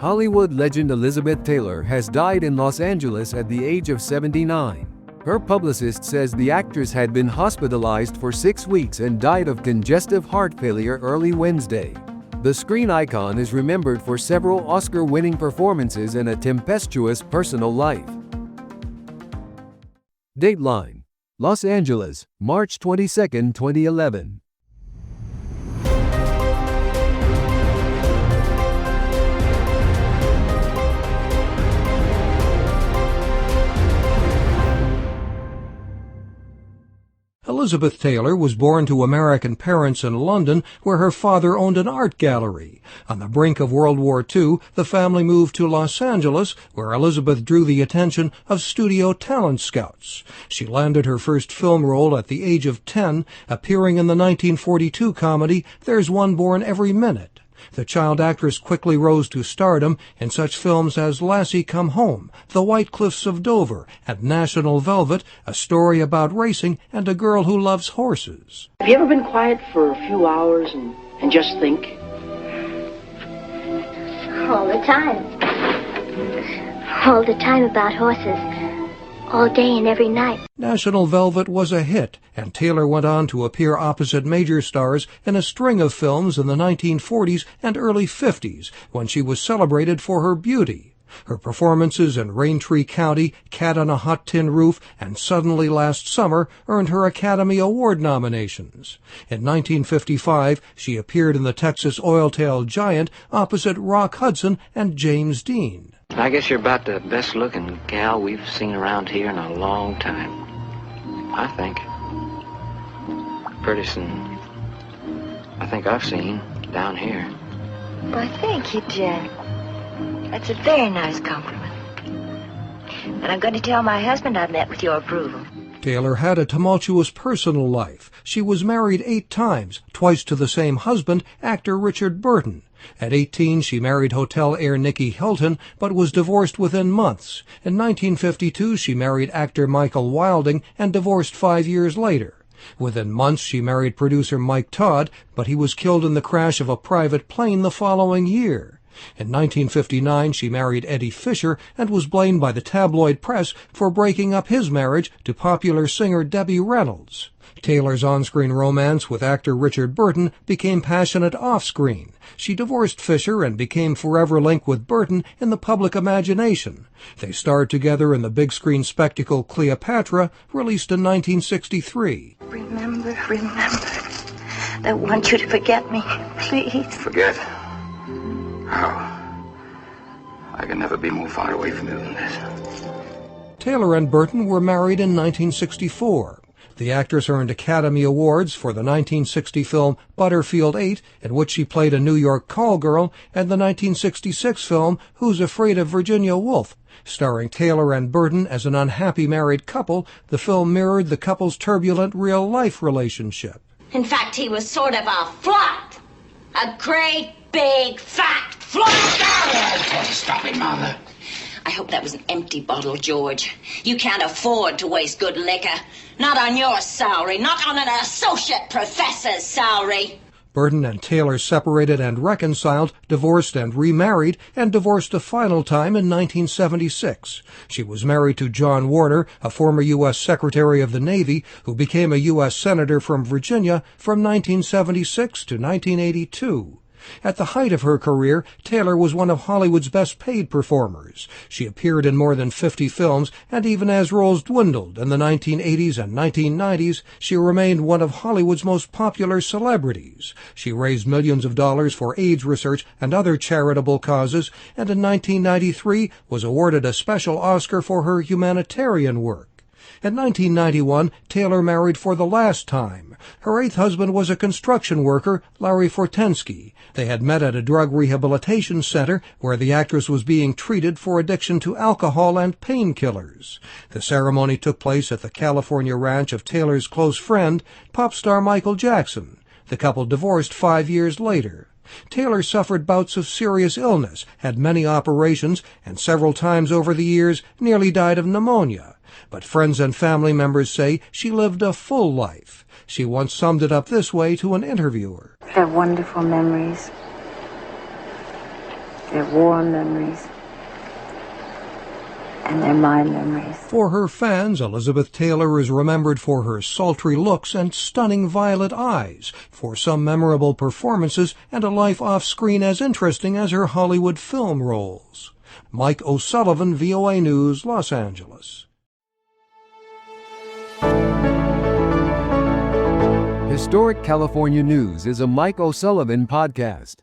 Hollywood legend Elizabeth Taylor has died in Los Angeles at the age of 79. Her publicist says the actress had been hospitalized for 6 weeks and died of congestive heart failure early Wednesday. The screen icon is remembered for several Oscar-winning performances and a tempestuous personal life. Dateline: Los Angeles, March 22, 2011. Elizabeth Taylor was born to American parents in London, where her father owned an art gallery. On the brink of World War II, the family moved to Los Angeles, where Elizabeth drew the attention of studio talent scouts. She landed her first film role at the age of 10, appearing in the 1942 comedy There's One Born Every Minute. The child actress quickly rose to stardom in such films as Lassie Come Home, The White Cliffs of Dover, and National Velvet, a story about racing and a girl who loves horses. Have you ever been quiet for a few hours and just think? All the time. All the time about horses. All day and every night. National Velvet was a hit, and Taylor went on to appear opposite major stars in a string of films in the 1940s and early 50s, when she was celebrated for her beauty. Her performances in Raintree County, Cat on a Hot Tin Roof, and Suddenly Last Summer earned her Academy Award nominations. In 1955, she appeared in The Texas Oiltail Giant opposite Rock Hudson and James Dean. I guess you're about the best-looking gal we've seen around here in a long time. I think. Prettiest I think I've seen down here. Why, thank you, Jack. That's a very nice compliment. And I'm going to tell my husband I've met with your approval. Taylor had a tumultuous personal life. She was married 8 times, twice to the same husband, actor Richard Burton. At 18, she married hotel heir Nicky Hilton, but was divorced within months. In 1952, she married actor Michael Wilding and divorced 5 years later. Within months, she married producer Mike Todd, but he was killed in the crash of a private plane the following year. In 1959, she married Eddie Fisher and was blamed by the tabloid press for breaking up his marriage to popular singer Debbie Reynolds. Taylor's on-screen romance with actor Richard Burton became passionate off-screen. She divorced Fisher and became forever linked with Burton in the public imagination. They starred together in the big-screen spectacle Cleopatra, released in 1963. Remember, I want you to forget me, please. Forget? How? I can never be more far away from you than this. Taylor and Burton were married in 1964. The actress earned Academy Awards for the 1960 film Butterfield 8, in which she played a New York call girl, and the 1966 film Who's Afraid of Virginia Woolf. Starring Taylor and Burton as an unhappy married couple, the film mirrored the couple's turbulent real-life relationship. In fact, he was sort of a flat. A great, big, fat flat. Stop it, Mother. I hope that was an empty bottle, George. You can't afford to waste good liquor. Not on your salary, not on an associate professor's salary. Burton and Taylor separated and reconciled, divorced and remarried, and divorced a final time in 1976. She was married to John Warner, a former U.S. Secretary of the Navy, who became a U.S. Senator from Virginia from 1976 to 1982. At the height of her career, Taylor was one of Hollywood's best-paid performers. She appeared in more than 50 films, and even as roles dwindled in the 1980s and 1990s, she remained one of Hollywood's most popular celebrities. She raised millions of dollars for AIDS research and other charitable causes, and in 1993 was awarded a special Oscar for her humanitarian work. In 1991, Taylor married for the last time. Her 8th husband was a construction worker, Larry Fortensky. They had met at a drug rehabilitation center where the actress was being treated for addiction to alcohol and painkillers. The ceremony took place at the California ranch of Taylor's close friend, pop star Michael Jackson. The couple divorced 5 years later. Taylor suffered bouts of serious illness, had many operations, and several times over the years nearly died of pneumonia. But friends and family members say she lived a full life. She once summed it up this way to an interviewer. They're wonderful memories. They're warm memories. And they're my memories. For her fans, Elizabeth Taylor is remembered for her sultry looks and stunning violet eyes, for some memorable performances, and a life off-screen as interesting as her Hollywood film roles. Mike O'Sullivan, VOA News, Los Angeles. Historic California News is a Mike O'Sullivan podcast.